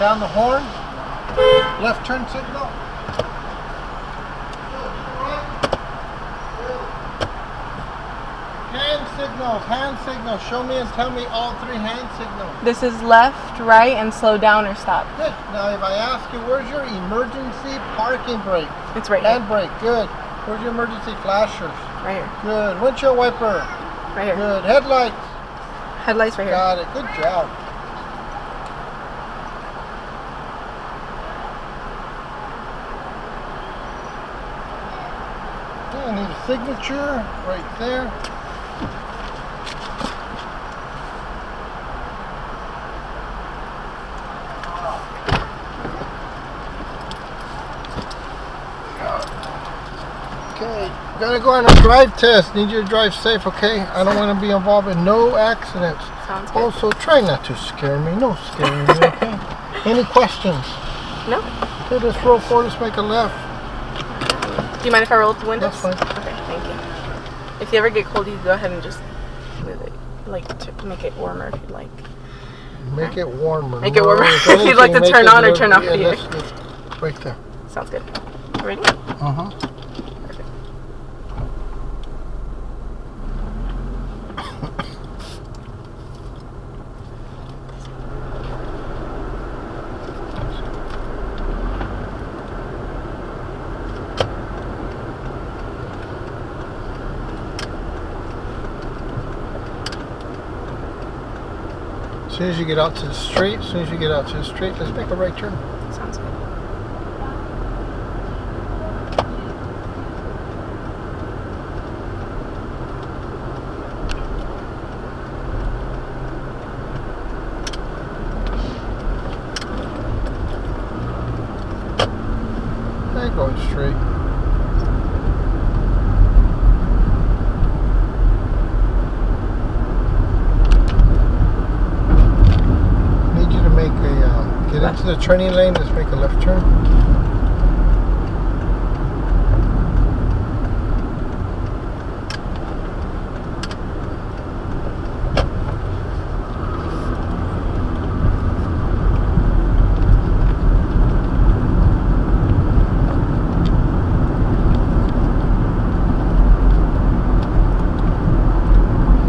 Sound the horn. Left turn signal. Hand signals. Show me and tell me all three hand signals. This is left, right, and slow down or stop. Good. Now if I ask you, where's your emergency parking brake? It's right here. Hand brake. Good. Where's your emergency flashers? Right here. Good. Windshield wiper? Right here. Good. Headlights? Headlights right here. Got it. Good job. Okay, I need a signature right there. Okay, gotta go on a drive test. Need you to drive safe, okay? I don't want to be involved in no accidents. Sounds good. Also, try not to scare me. No scaring me, okay? Any questions? No. Okay, let's roll forward. Let's make a left. Do you mind if I roll up the windows? That's fine. Okay, thank you. If you ever get cold, you can go ahead and just move it, like to make it warmer if you'd like. Make it warmer. Make it warmer. If you'd like to turn on or turn off the heat. Right there. Sounds good. Ready? Uh-huh. Perfect. As soon as you get out to the straight, let's make a right turn. Sounds good. And going straight. Get into the turning lane, let's make a left turn.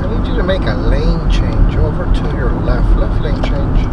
I need you to make a lane change over to your left lane change.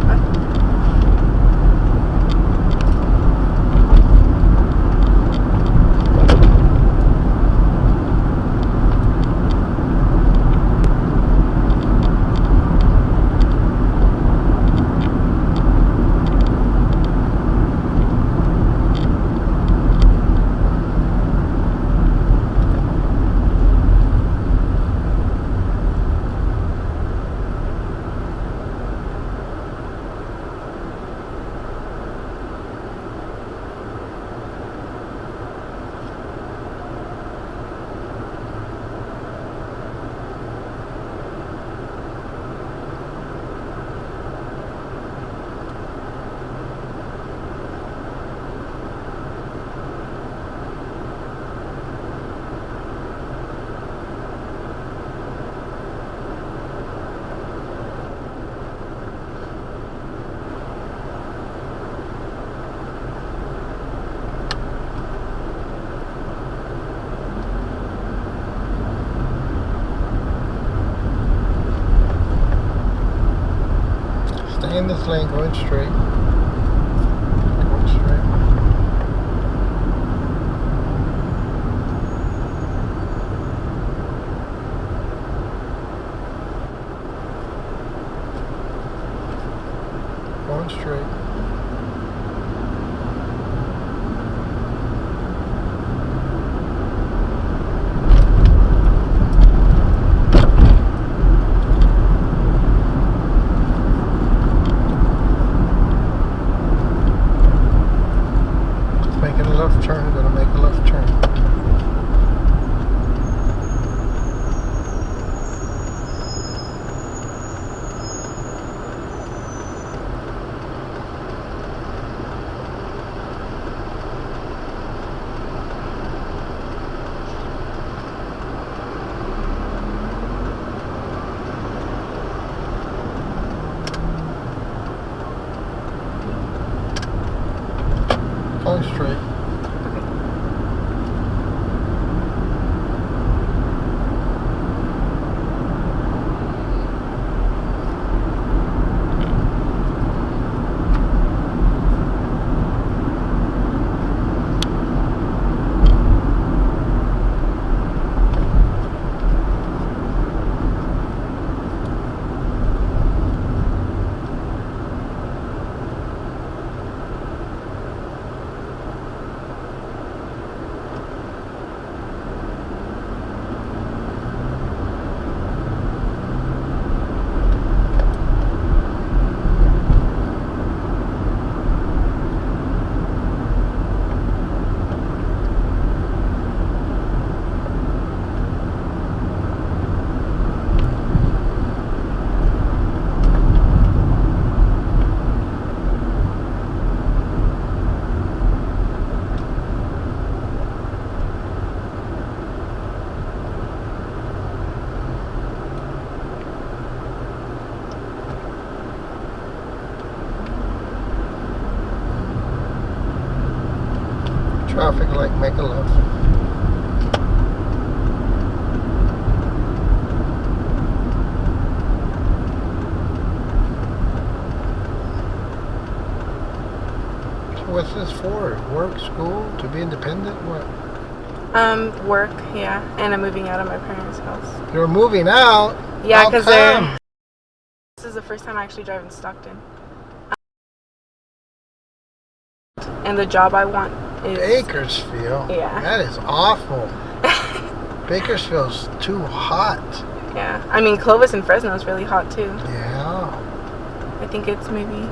Stay in this lane, going straight. Going straight. Going straight. Making a left turn, gonna make a left turn. Traffic light, make a left. What's this for? Work, school, to be independent? What? Work, yeah. And I'm moving out of my parents' house. You're moving out? Yeah, How because come? this is the first time I actually drive in Stockton. And the job I want is Bakersfield? Yeah. That is awful. Bakersfield's too hot. Yeah. I mean, Clovis and Fresno is really hot too. Yeah. I think it's maybe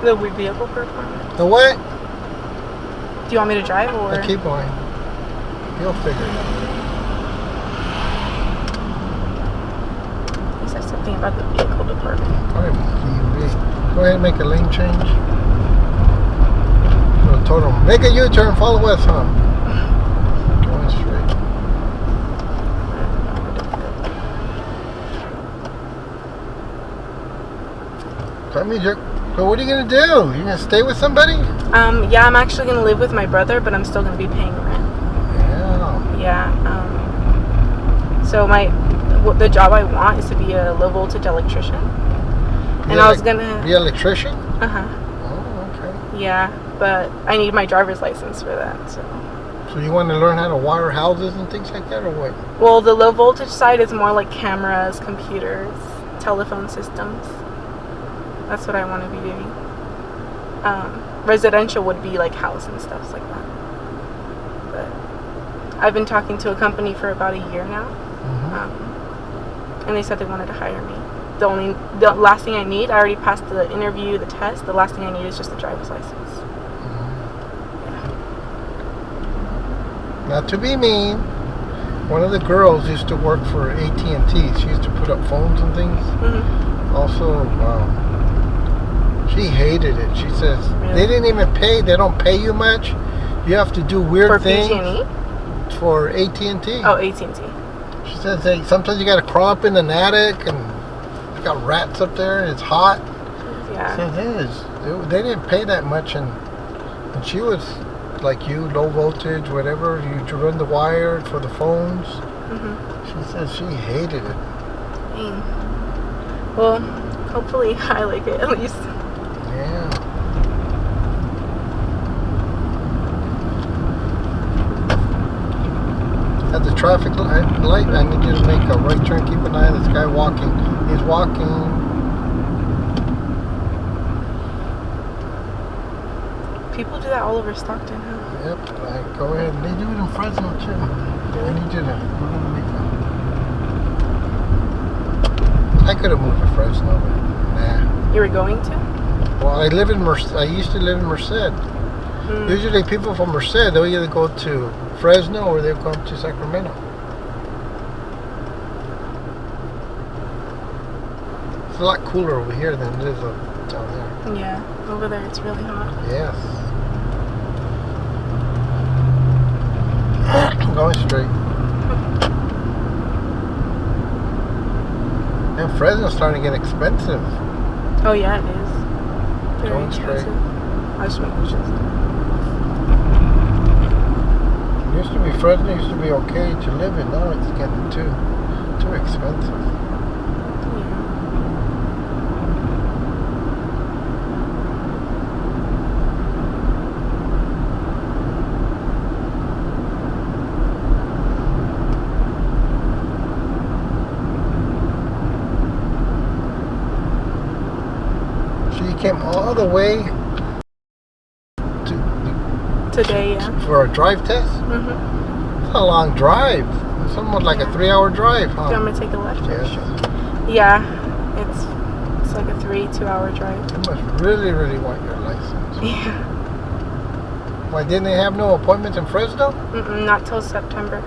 the vehicle per apartment. The what? Do you want me to drive or? Now keep going. You'll figure it out. He said something about the vehicle department. Probably DMV. Go ahead and make a lane change. So total. Make a U-turn, follow us, huh? Going straight. Tell me, so what are you gonna do? You gonna stay with somebody? Yeah, I'm actually gonna live with my brother, but I'm still gonna be paying rent. Yeah. Yeah. So the job I want is to be a low voltage electrician. And I was gonna be an electrician? Uh-huh. Oh, okay. Yeah, but I need my driver's license for that, so. So you want to learn how to wire houses and things like that, or what? Well, the low voltage side is more like cameras, computers, telephone systems. That's what I want to be doing. Residential would be like house and stuff like that. But I've been talking to a company for about a year now, and they said they wanted to hire me. The last thing I need, I already passed the interview, the test. The last thing I need is just a driver's license. Yeah. Not to be mean, one of the girls used to work for AT&T. She used to put up phones and things. Also, she hated it. She says they didn't even pay. They don't pay you much. You have to do weird things. For PG&E? For AT&T. Oh, AT&T. She says sometimes you got to crawl up in an attic and you got rats up there and it's hot. Yeah. So they didn't pay that much, and she was like you, low voltage, whatever. You to run the wire for the phones. She says she hated it. Dang. Well, hopefully I like it at least. Yeah. At the traffic light, I need you to make a right turn. Keep an eye on this guy walking. He's walking. People do that all over Stockton, huh? Yep. Go ahead. They do it in Fresno too. I need you to. We're gonna make a. I could have moved to Fresno, but nah. You were going to? Well, I live in Merced. I used to live in Merced. Usually, people from Merced, they'll either go to Fresno or they'll come to Sacramento. It's a lot cooler over here than it is down there. Yeah, over there it's really hot. Yes. Going straight. And Fresno's starting to get expensive. Oh yeah, it is. Very Going straight. expensive. I just make wishes. Used to be Fresno used to be okay to live in. Now it's getting too expensive. So you came all the way Today, yeah. for a drive test? It's a long drive. It's almost like a 3-hour drive, huh? Do you want me to take a left? Yes. Yeah, it's like a 2-hour drive. You must really, really want your license. Yeah. Why, didn't they have no appointments in Fresno? Not till September.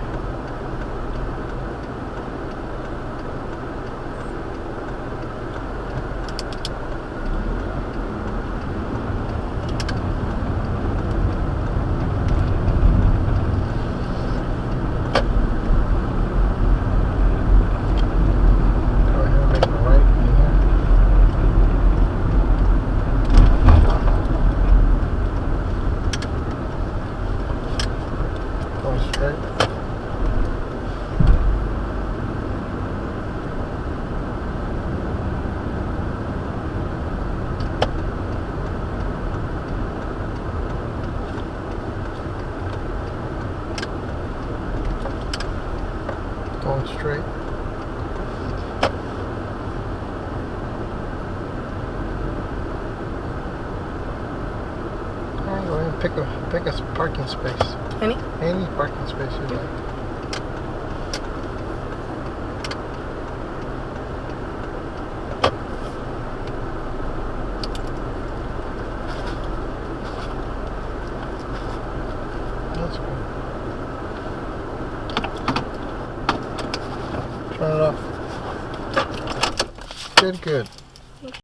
Going straight. Alright, go ahead and pick a parking space. Any? Any parking space you like. That's good. Turn it off. Good.